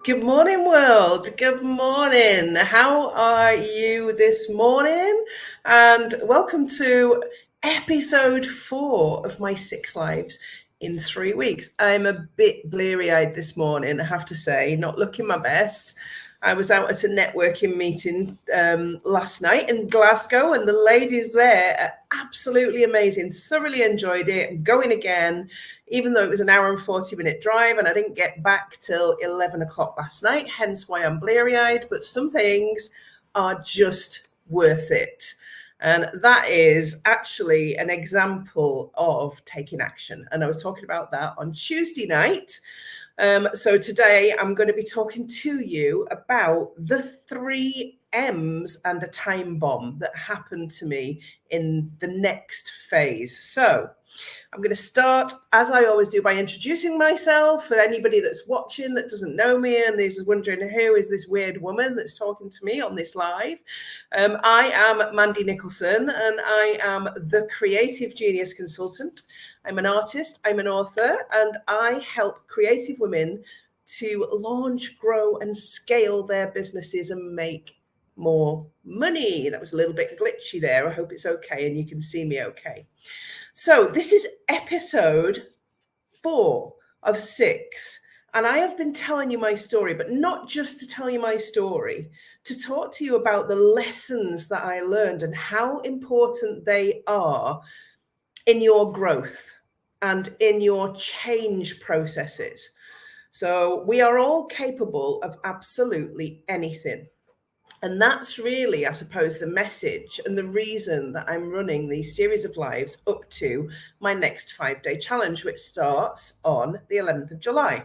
Good morning, world. Good morning. How are you this morning? And welcome to episode 4 of my 6 lives in 3 weeks. I'm a bit bleary-eyed this morning, I have to say, not looking my best. I was out at a networking meeting last night in Glasgow, and the ladies there are absolutely amazing. Thoroughly enjoyed it. I'm going again, even though it was an hour and 40-minute drive, and I didn't get back till 11 o'clock last night, hence why I'm bleary-eyed. But some things are just worth it. And that is actually an example of taking action. And I was talking about that on Tuesday night. So today I'm going to be talking to you about the 3 M's and a time bomb that happened to me in the next phase. So I'm going to start, as I always do, by introducing myself for anybody that's watching that doesn't know me and is wondering who is this weird woman that's talking to me on this live. I am Mandy Nicholson, and I am the Creative Genius Consultant. I'm an artist, I'm an author, and I help creative women to launch, grow, and scale their businesses and make more money. That was a little bit glitchy there. I hope it's okay and you can see me okay. So this is episode 4 of 6. And I have been telling you my story, but not just to tell you my story, to talk to you about the lessons that I learned and how important they are in your growth and in your change processes. So we are all capable of absolutely anything. And that's really, I suppose, the message and the reason that I'm running these series of lives up to my next 5-day challenge, which starts on the 11th of July.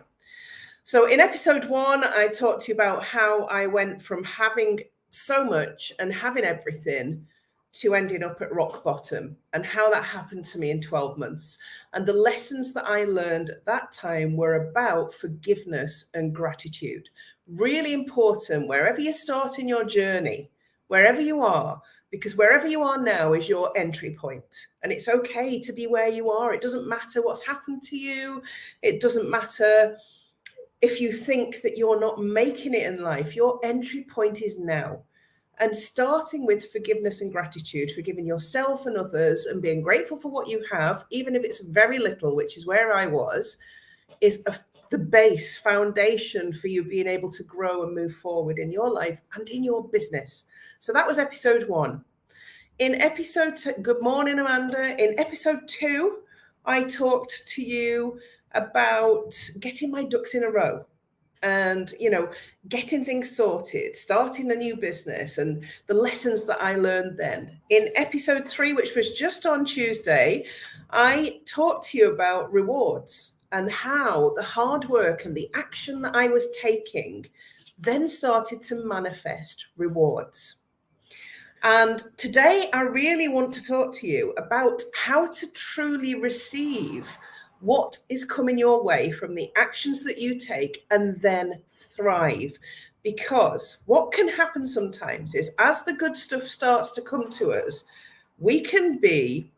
So in episode 1, I talked to you about how I went from having so much and having everything to ending up at rock bottom, and how that happened to me in 12 months. And the lessons that I learned at that time were about forgiveness and gratitude. Really important wherever you start in your journey, wherever you are, because wherever you are now is your entry point. And it's okay to be where you are. It doesn't matter what's happened to you. It doesn't matter if you think that you're not making it in life. Your entry point is now. And starting with forgiveness and gratitude, forgiving yourself and others and being grateful for what you have, even if it's very little, which is where I was, is the base foundation for you being able to grow and move forward in your life and in your business. So that was episode 1. In episode 2, good morning, Amanda. In episode 2, I talked to you about getting my ducks in a row. And, getting things sorted, starting a new business, and the lessons that I learned then. In episode 3, which was just on Tuesday, I talked to you about rewards and how the hard work and the action that I was taking then started to manifest rewards. And today I really want to talk to you about how to truly receive what is coming your way from the actions that you take and then thrive. Because what can happen sometimes is, as the good stuff starts to come to us, we can be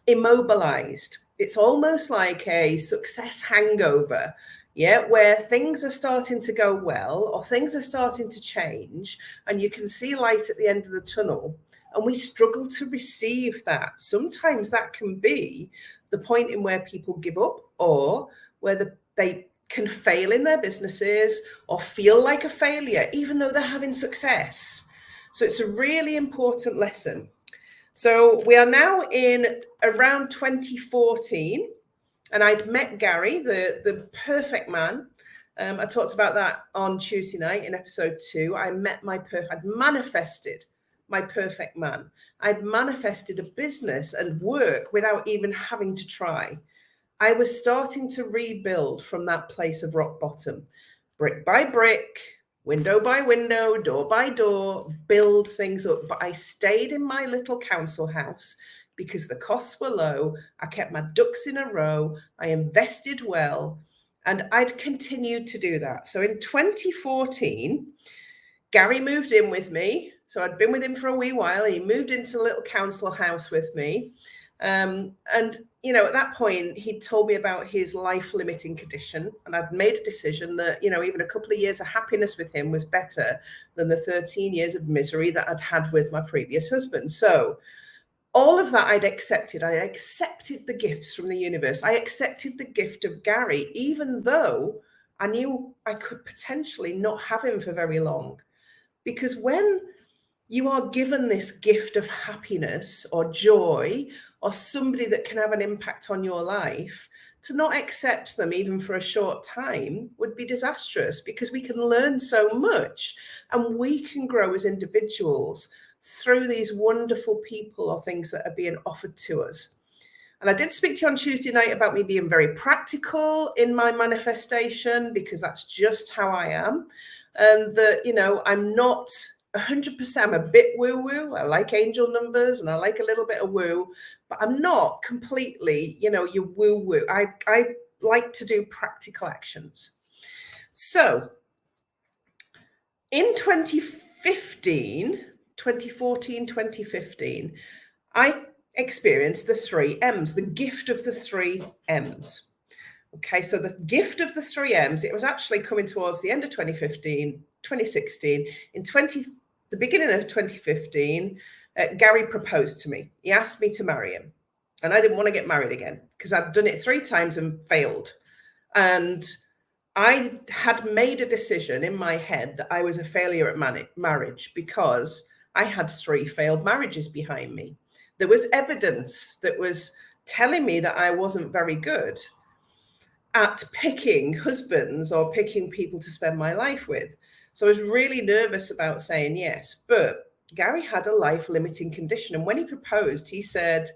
immobilized. It's almost like a success hangover, where things are starting to go well or things are starting to change and you can see light at the end of the tunnel, and we struggle to receive that. Sometimes that can be the point in where people give up, or where they can fail in their businesses or feel like a failure even though they're having success. So it's a really important lesson. So we are now in around 2014, and I'd met Gary, the perfect man. I talked about that on Tuesday night in episode 2. I'd manifested my perfect man. I'd manifested a business and work without even having to try. I was starting to rebuild from that place of rock bottom, brick by brick, window by window, door by door, build things up. But I stayed in my little council house because the costs were low. I kept my ducks in a row. I invested well, and I'd continued to do that. So in 2014, Gary moved in with me. So I'd been with him for a wee while. He moved into a little council house with me. And, at that point, he told me about his life-limiting condition. And I'd made a decision that, even a couple of years of happiness with him was better than the 13 years of misery that I'd had with my previous husband. So all of that I'd accepted. I accepted the gifts from the universe. I accepted the gift of Gary, even though I knew I could potentially not have him for very long. Because when you are given this gift of happiness or joy or somebody that can have an impact on your life, to not accept them even for a short time would be disastrous, because we can learn so much and we can grow as individuals through these wonderful people or things that are being offered to us. And I did speak to you on Tuesday night about me being very practical in my manifestation, because that's just how I am. And that, I'm not 100%, I'm a bit woo-woo. I like angel numbers and I like a little bit of woo, but I'm not completely, your woo-woo. I like to do practical actions. So in 2014, 2015, I experienced the 3 M's, the gift of the 3 M's. Okay, so the gift of the 3 M's, it was actually coming towards the end of 2015, 2016. The beginning of 2015, Gary proposed to me. He asked me to marry him. And I didn't want to get married again because I'd done it 3 times and failed. And I had made a decision in my head that I was a failure at marriage because I had 3 failed marriages behind me. There was evidence that was telling me that I wasn't very good at picking husbands or picking people to spend my life with. So I was really nervous about saying yes. But Gary had a life-limiting condition. And when he proposed, he said,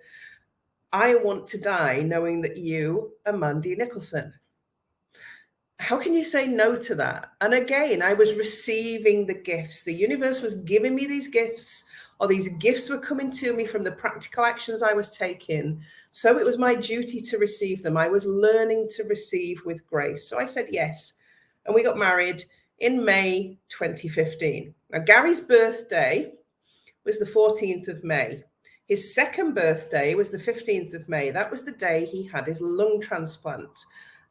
I want to die knowing that you are Mandy Nicholson. How can you say no to that? And again, I was receiving the gifts. The universe was giving me these gifts, or these gifts were coming to me from the practical actions I was taking. So it was my duty to receive them. I was learning to receive with grace. So I said yes. And we got married in May 2015. Now, Gary's birthday was the 14th of May. His second birthday was the 15th of May. That was the day he had his lung transplant.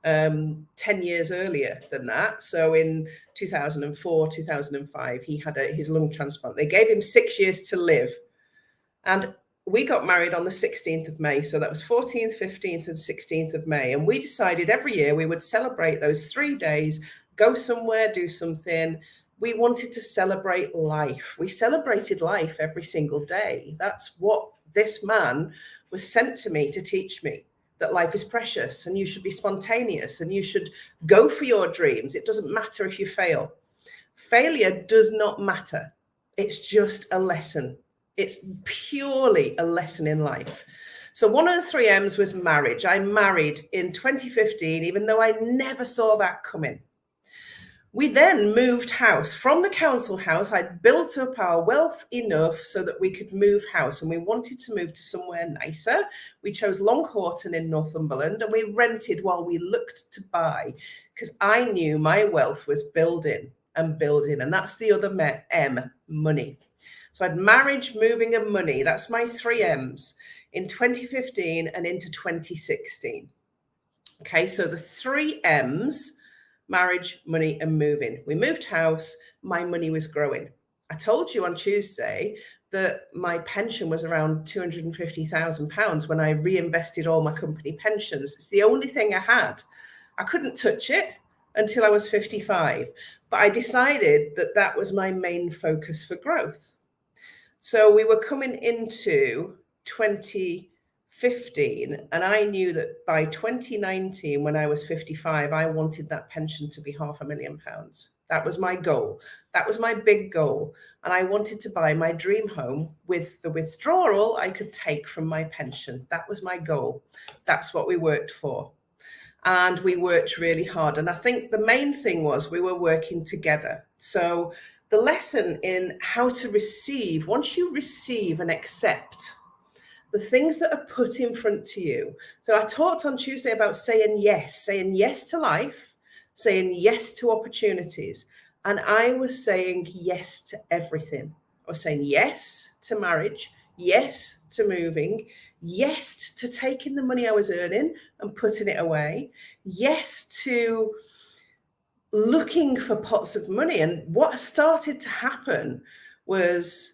10 years earlier than that. So in 2004, 2005, he had his lung transplant. They gave him 6 years to live. And we got married on the 16th of May. So that was 14th, 15th, and 16th of May. And we decided every year we would celebrate those 3 days, go somewhere, do something. We wanted to celebrate life. We celebrated life every single day. That's what this man was sent to me to teach me. That life is precious and you should be spontaneous and you should go for your dreams. It doesn't matter if you fail. Failure does not matter. It's just a lesson. It's purely a lesson in life. So one of the 3 M's was marriage. I married in 2015, even though I never saw that coming. We then moved house. From the council house, I'd built up our wealth enough so that we could move house, and we wanted to move to somewhere nicer. We chose Long Horton in Northumberland, and we rented while we looked to buy, because I knew my wealth was building and building, and that's the other M, money. So I'd marriage, moving, and money. That's my 3 M's in 2015 and into 2016. Okay, so the 3 M's, marriage, money, and moving. We moved house. My money was growing. I told you on Tuesday that my pension was around £250,000 when I reinvested all my company pensions. It's the only thing I had. I couldn't touch it until I was 55, but I decided that that was my main focus for growth. So we were coming into 2015, and I knew that by 2019, when I was 55, I wanted that pension to be £500,000. That was my goal. That was my big goal. And I wanted to buy my dream home with the withdrawal I could take from my pension. That was my goal. That's what we worked for. And we worked really hard. And I think the main thing was we were working together. So the lesson in how to receive, once you receive and accept the things that are put in front to you. So I talked on Tuesday about saying yes to life, saying yes to opportunities. And I was saying yes to everything. I was saying yes to marriage, yes to moving, Yes to taking the money I was earning and putting it away. Yes to looking for pots of money. And what started to happen was,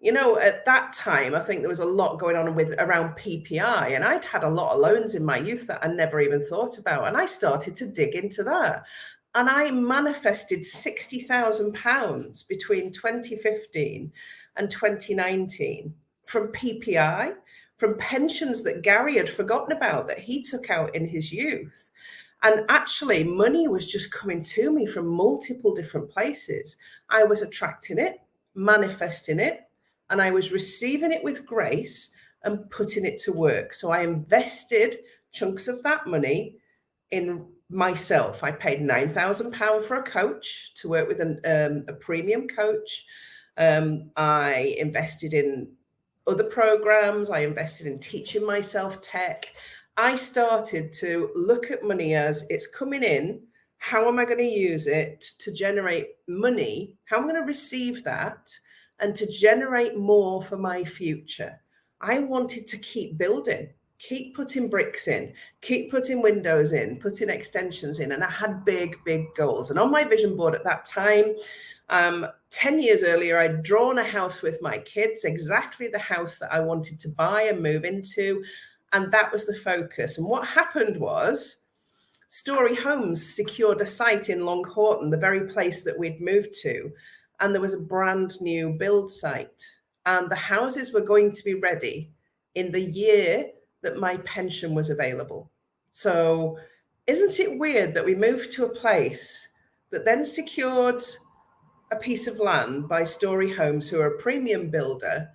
at that time, I think there was a lot going on with around PPI, and I'd had a lot of loans in my youth that I never even thought about. And I started to dig into that. And I manifested £60,000 between 2015 and 2019 from PPI, from pensions that Gary had forgotten about that he took out in his youth. And actually, money was just coming to me from multiple different places. I was attracting it, manifesting it, and I was receiving it with grace and putting it to work. So I invested chunks of that money in myself. I paid £9,000 for a coach to work with a premium coach. I invested in other programs. I invested in teaching myself tech. I started to look at money as it's coming in. How am I going to use it to generate money? How am I going to receive that and to generate more for my future? I wanted to keep building, keep putting bricks in, keep putting windows in, putting extensions in. And I had big, big goals. And on my vision board at that time, 10 years earlier, I'd drawn a house with my kids, exactly the house that I wanted to buy and move into. And that was the focus. And what happened was Story Homes secured a site in Long Horton, the very place that we'd moved to. And there was a brand new build site. And the houses were going to be ready in the year that my pension was available. So isn't it weird that we moved to a place that then secured a piece of land by Story Homes, who are a premium builder,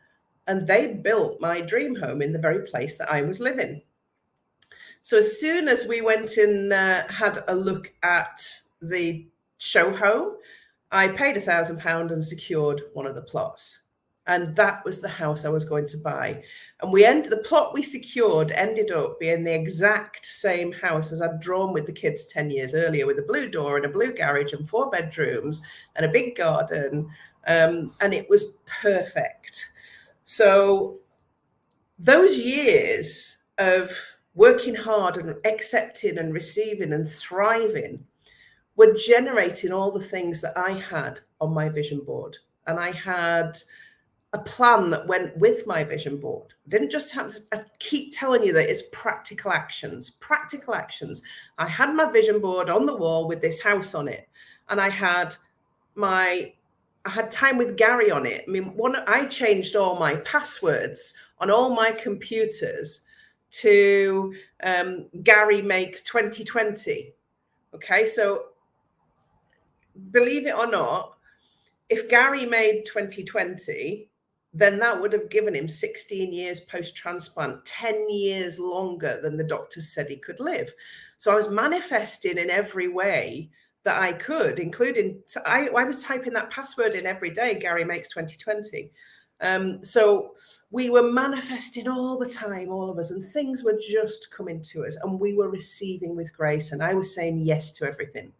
and they built my dream home in the very place that I was living. So as soon as we went in, had a look at the show home, I paid £1,000 and secured one of the plots. And that was the house I was going to buy. And the plot we secured ended up being the exact same house as I'd drawn with the kids 10 years earlier, with a blue door and a blue garage and 4 bedrooms and a big garden. And it was perfect. So those years of working hard and accepting and receiving and thriving were generating all the things that I had on my vision board. And I had a plan that went with my vision board. I didn't just have to, I keep telling you that it's practical actions. I had my vision board on the wall with this house on it. And I had time with Gary on it. I mean, I changed all my passwords on all my computers to Gary makes 2020. Okay, so believe it or not, if Gary made 2020, then that would have given him 16 years post-transplant, 10 years longer than the doctors said he could live. So I was manifesting in every way that I could, including, I was typing that password in every day, Gary makes 2020. So we were manifesting all the time, all of us, and things were just coming to us and we were receiving with grace. And I was saying yes to everything.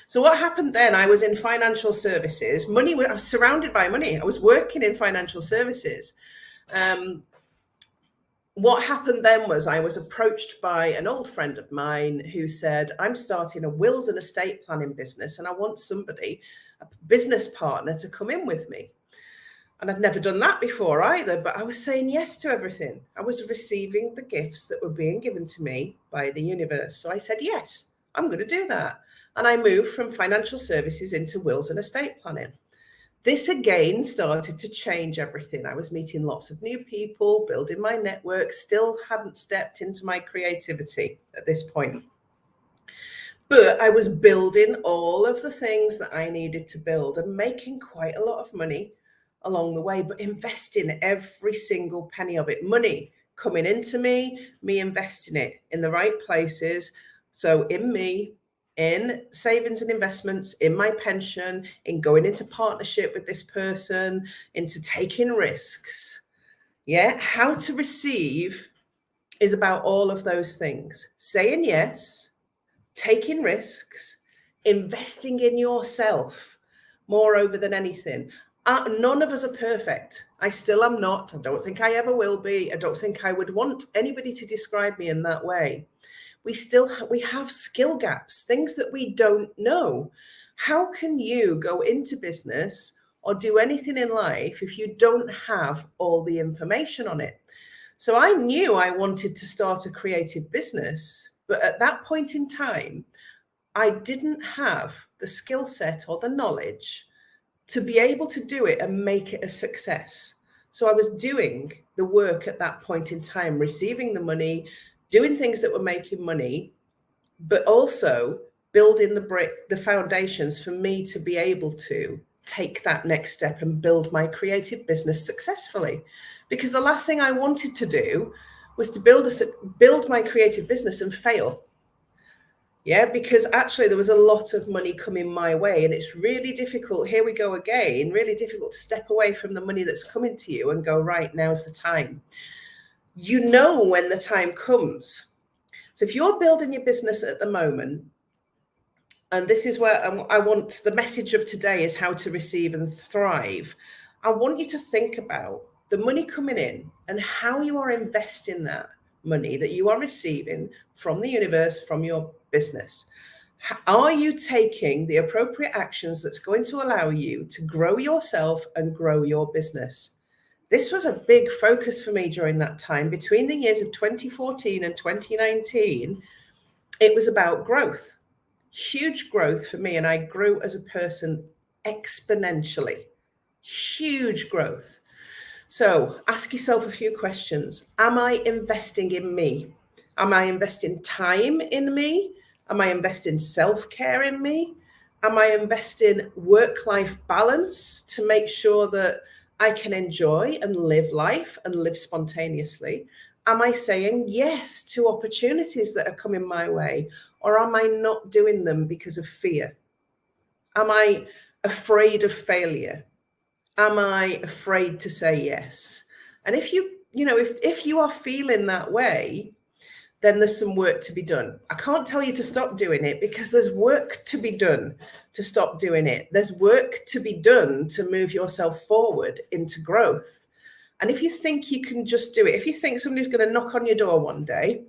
So what happened then? I was in financial services. I was surrounded by money. I was working in financial services. What happened then was I was approached by an old friend of mine who said, I'm starting a wills and estate planning business and I want somebody, a business partner, to come in with me. And I'd never done that before either, but I was saying yes to everything. I was receiving the gifts that were being given to me by the universe. So I said, yes, I'm going to do that. And I moved from financial services into wills and estate planning. This again started to change everything. I was meeting lots of new people, building my network, still hadn't stepped into my creativity at this point. But I was building all of the things that I needed to build and making quite a lot of money along the way, but investing every single penny of it. Money coming into me investing it in the right places. So in me, in savings and investments, in my pension, in going into partnership with this person, into taking risks. Yeah, how to receive is about all of those things. Saying yes, taking risks, investing in yourself, moreover than anything. None of us are perfect. I still am not. I don't think I ever will be. I don't think I would want anybody to describe me in that way. We have skill gaps, things that we don't know. How can you go into business or do anything in life if you don't have all the information on it? So I knew I wanted to start a creative business, but at that point in time, I didn't have the skill set or the knowledge to be able to do it and make it a success. So I was doing the work at that point in time, receiving the money, doing things that were making money, but also building the foundations for me to be able to take that next step and build my creative business successfully. Because the last thing I wanted to do was to build my creative business and fail. Yeah, because actually there was a lot of money coming my way, and it's really difficult. Here we go again, really difficult to step away from the money that's coming to you and go, right, now's the time. You know when the time comes. So if you're building your business at the moment, and this is where I want the message of today is how to receive and thrive. I want you to think about the money coming in and how you are investing that money that you are receiving from the universe, from your business. Are you taking the appropriate actions that's going to allow you to grow yourself and grow your business? This was a big focus for me during that time. Between the years of 2014 and 2019, it was about growth, huge growth for me. And I grew as a person exponentially, huge growth. So ask yourself a few questions. Am I investing in me? Am I investing time in me? Am I investing self-care in me? Am I investing work-life balance to make sure that I can enjoy and live life and live spontaneously? Am I saying yes to opportunities that are coming my way? Or am I not doing them because of fear? Am I afraid of failure? Am I afraid to say yes? And if you are feeling that way, then there's some work to be done. I can't tell you to stop doing it because there's work to be done to stop doing it. There's work to be done to move yourself forward into growth. And if you think you can just do it, if you think somebody's going to knock on your door one day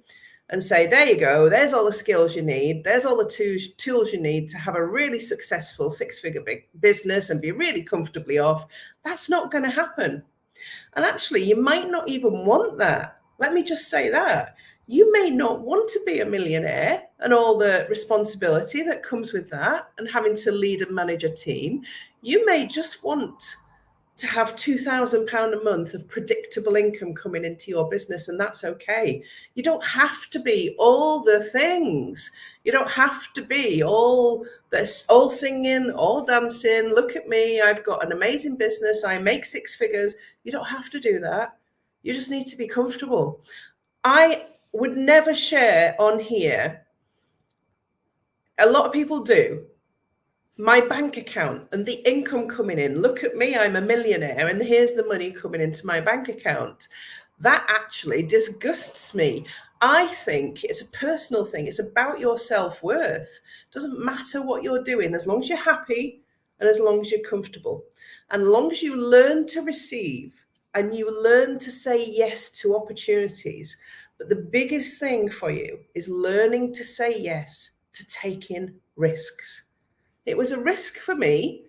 and say, there you go, there's all the skills you need, there's all the tools you need to have a really successful six-figure big business and be really comfortably off, that's not going to happen. And actually, you might not even want that. Let me just say that. You may not want to be a millionaire and all the responsibility that comes with that and having to lead and manage a team. You may just want to have £2,000 a month of predictable income coming into your business, and that's okay. You don't have to be all the things. You don't have to be all this, all singing, all dancing. Look at me, I've got an amazing business, I make six figures. You don't have to do that. You just need to be comfortable. I would never share on here, a lot of people do, my bank account and the income coming in. Look at me, I'm a millionaire and here's the money coming into my bank account. That actually disgusts me. I think it's a personal thing. It's about your self-worth. It doesn't matter what you're doing, as long as you're happy and as long as you're comfortable. And as long as you learn to receive and you learn to say yes to opportunities. But the biggest thing for you is learning to say yes to taking risks. It was a risk for me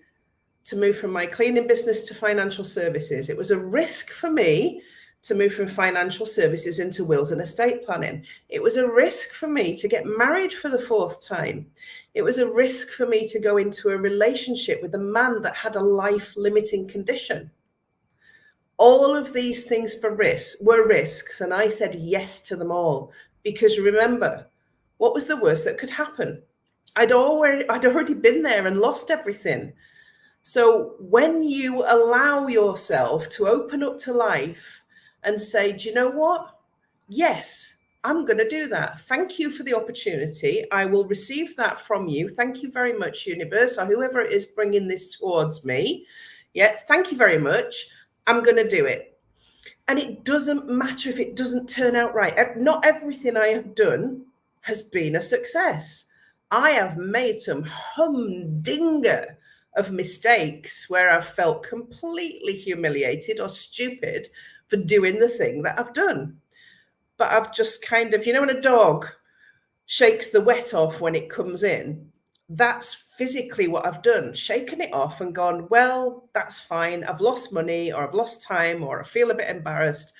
to move from my cleaning business to financial services. It was a risk for me to move from financial services into wills and estate planning. It was a risk for me to get married for the fourth time. It was a risk for me to go into a relationship with a man that had a life-limiting condition. All of these things were risks, and I said yes to them all. Because remember, what was the worst that could happen? I'd already been there and lost everything. So when you allow yourself to open up to life and say, do you know what? Yes, I'm going to do that. Thank you for the opportunity. I will receive that from you. Thank you very much, universe, or whoever it is bringing this towards me. Yeah, thank you very much. I'm going to do it. And it doesn't matter if it doesn't turn out right. Not everything I have done has been a success. I have made some humdinger of mistakes where I've felt completely humiliated or stupid for doing the thing that I've done. But I've just kind of, when a dog shakes the wet off when it comes in, that's physically what I've done, shaken it off and gone, well, that's fine. I've lost money or I've lost time or I feel a bit embarrassed.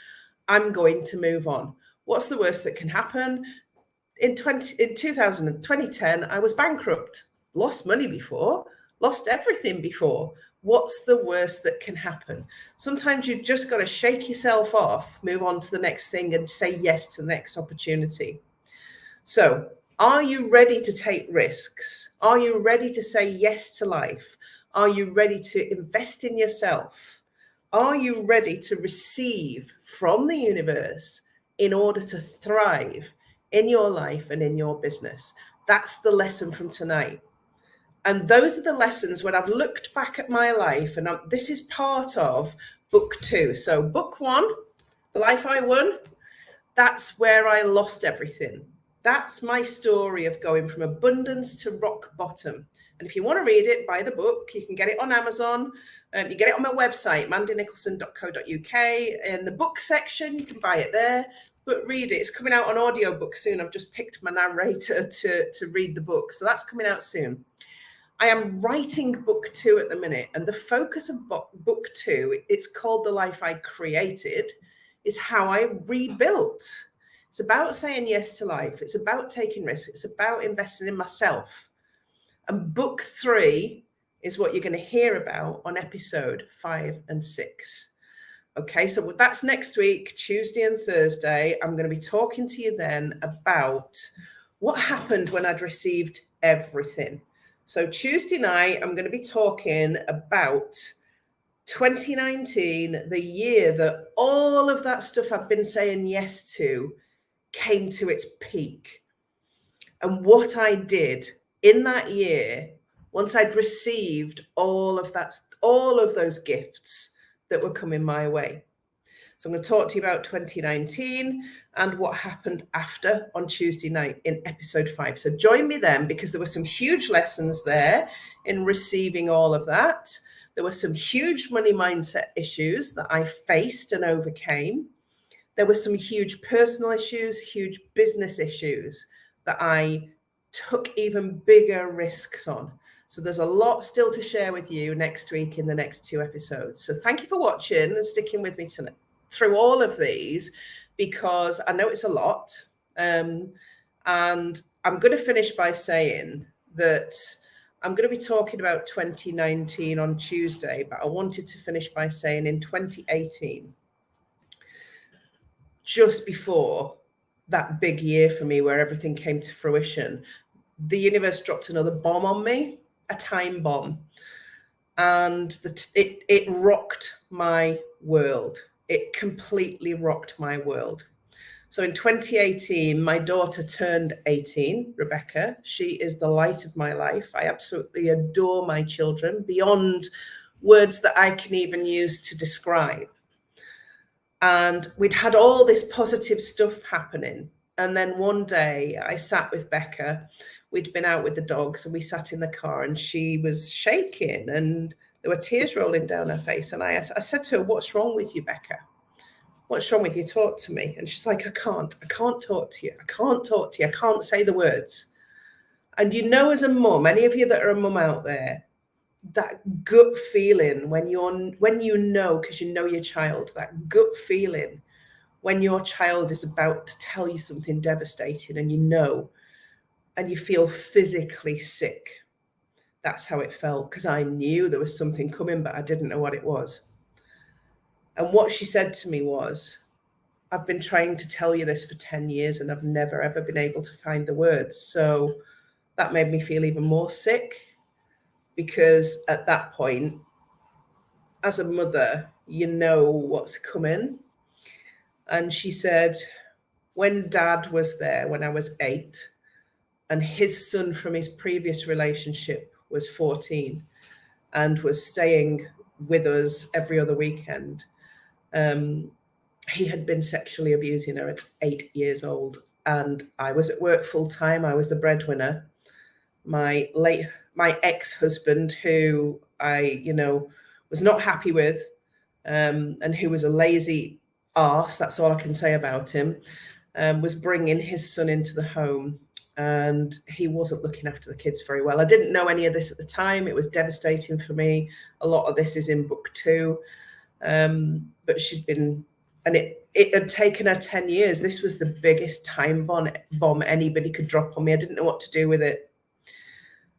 I'm going to move on. What's the worst that can happen? In 2010, I was bankrupt, lost money before, lost everything before. What's the worst that can happen? Sometimes you've just got to shake yourself off, move on to the next thing and say yes to the next opportunity. So, are you ready to take risks? Are you ready to say yes to life? Are you ready to invest in yourself? Are you ready to receive from the universe in order to thrive in your life and in your business? That's the lesson from tonight. And those are the lessons when I've looked back at my life, and this is part of book 2. So book 1, The Life I Won, that's where I lost everything. That's my story of going from abundance to rock bottom. And if you want to read it, buy the book. You can get it on Amazon. You get it on my website, mandynicholson.co.uk. In the book section, you can buy it there. But read it. It's coming out on audiobook soon. I've just picked my narrator to read the book. So that's coming out soon. I am writing book 2 at the minute. And the focus of book 2, it's called The Life I Created, is how I rebuilt. It's about saying yes to life. It's about taking risks. It's about investing in myself. And book 3 is what you're going to hear about on episode 5 and 6. Okay, so that's next week, Tuesday and Thursday. I'm going to be talking to you then about what happened when I'd received everything. So Tuesday night, I'm going to be talking about 2019, the year that all of that stuff I've been saying yes to came to its peak. And what I did in that year, once I'd received all of those gifts that were coming my way. So I'm going to talk to you about 2019 and what happened after on Tuesday night in episode 5. So join me then, because there were some huge lessons there in receiving all of that. There were some huge money mindset issues that I faced and overcame. There were some huge personal issues, huge business issues that I took even bigger risks on. So there's a lot still to share with you next week in the next 2 episodes. So thank you for watching and sticking with me tonight through all of these, because I know it's a lot. And I'm going to finish by saying that I'm going to be talking about 2019 on Tuesday, but I wanted to finish by saying in 2018, just before that big year for me where everything came to fruition, the universe dropped another bomb on me, a time bomb. And it rocked my world. It completely rocked my world. So in 2018, my daughter turned 18, Rebecca. She is the light of my life. I absolutely adore my children beyond words that I can even use to describe. And we'd had all this positive stuff happening. And then one day I sat with Becca. We'd been out with the dogs and we sat in the car and she was shaking and there were tears rolling down her face. And I said to her, "What's wrong with you, Becca? What's wrong with you? Talk to me." And she's like, I can't talk to you. I can't talk to you. I can't say the words. And as a mum, any of you that are a mum out there, that gut feeling when you know, because you know your child, that gut feeling when your child is about to tell you something devastating and and you feel physically sick. That's how it felt, because I knew there was something coming, but I didn't know what it was. And what she said to me was, "I've been trying to tell you this for 10 years and I've never, ever been able to find the words." So that made me feel even more sick, because at that point, as a mother, you know what's coming. And she said, when Dad was there when I was 8 and his son from his previous relationship was 14 and was staying with us every other weekend, he had been sexually abusing her at 8 years old. And I was at work full time. I was the breadwinner. My ex-husband, who I, was not happy with, and who was a lazy arse, that's all I can say about him, was bringing his son into the home, and he wasn't looking after the kids very well. I didn't know any of this at the time. It was devastating for me. A lot of this is in book 2. But she'd been, and it had taken her 10 years. This was the biggest time bomb anybody could drop on me. I didn't know what to do with it.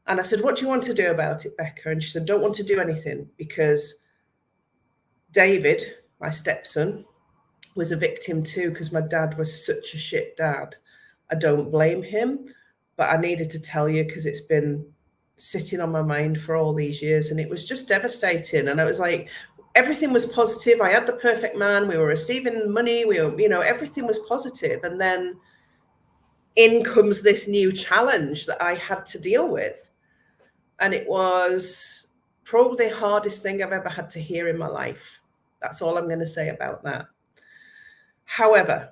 And I said, what do you want to do about it, Becca? And she said, don't want to do anything, because David, my stepson, was a victim too, because my dad was such a shit dad. I don't blame him, but I needed to tell you because it's been sitting on my mind for all these years, and it was just devastating. And I was like, everything was positive. I had the perfect man. We were receiving money. We were, everything was positive. And then in comes this new challenge that I had to deal with. And it was probably the hardest thing I've ever had to hear in my life. That's all I'm going to say about that. However,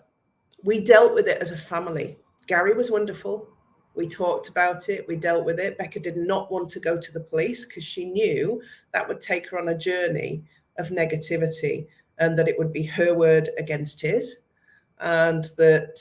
we dealt with it as a family. Gary was wonderful. We talked about it. We dealt with it. Becca did not want to go to the police because she knew that would take her on a journey of negativity, and that it would be her word against his, and that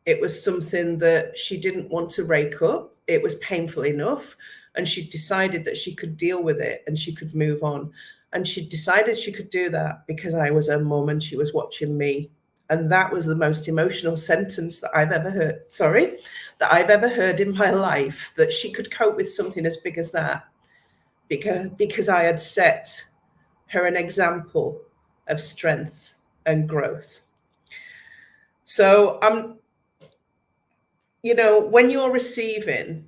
it was something that she didn't want to rake up. It was painful enough, and she decided that she could deal with it and she could move on. And she decided she could do that because I was her mum and she was watching me. And that was the most emotional sentence that I've ever heard in my life, that she could cope with something as big as that, because I had set her an example of strength and growth. So when you're receiving,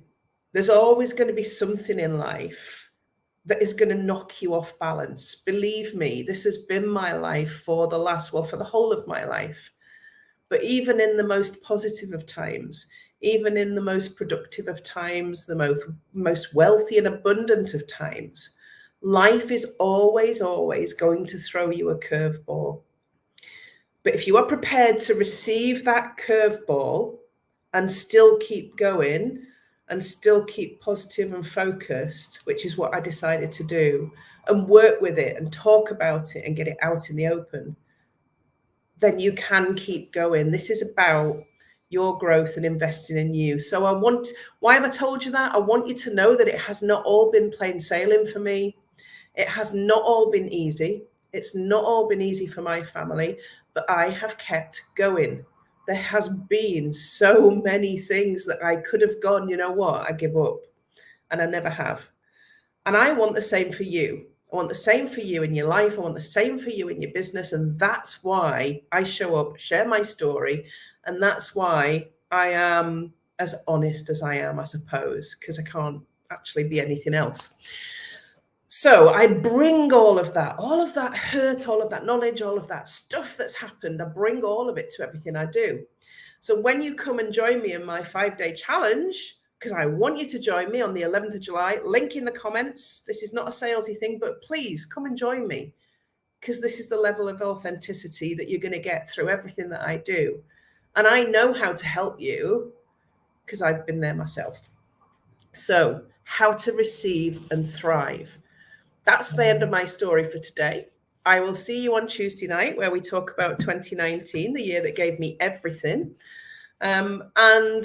there's always going to be something in life that is going to knock you off balance. Believe me, this has been my life for the whole of my life. But even in the most positive of times, even in the most productive of times, the most wealthy and abundant of times, life is always going to throw you a curveball. But if you are prepared to receive that curveball and still keep going and still keep positive and focused, which is what I decided to do, and work with it and talk about it and get it out in the open, then you can keep going. This is about your growth and investing in you. So why have I told you that? I want you to know that it has not all been plain sailing for me. It has not all been easy. It's not all been easy for my family, but I have kept going. There has been so many things that I could have gone, you know what, I give up. And I never have. And I want the same for you. I want the same for you in your life. I want the same for you in your business. And that's why I show up, share my story. And that's why I am as honest as I am, I suppose, because I can't actually be anything else. So I bring all of that hurt, all of that knowledge, all of that stuff that's happened. I bring all of it to everything I do. So when you come and join me in my 5-day challenge, because I want you to join me on the 11th of July, link in the comments. This is not a salesy thing, but please come and join me, because this is the level of authenticity that you're going to get through everything that I do. And I know how to help you because I've been there myself. So how to receive and thrive. That's the end of my story for today. I will see you on Tuesday night, where we talk about 2019, the year that gave me everything. And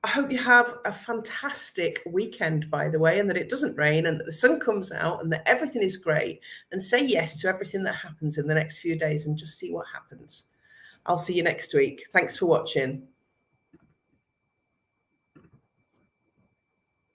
I hope you have a fantastic weekend, by the way, and that it doesn't rain and that the sun comes out and that everything is great, and say yes to everything that happens in the next few days and just see what happens. I'll see you next week. Thanks for watching.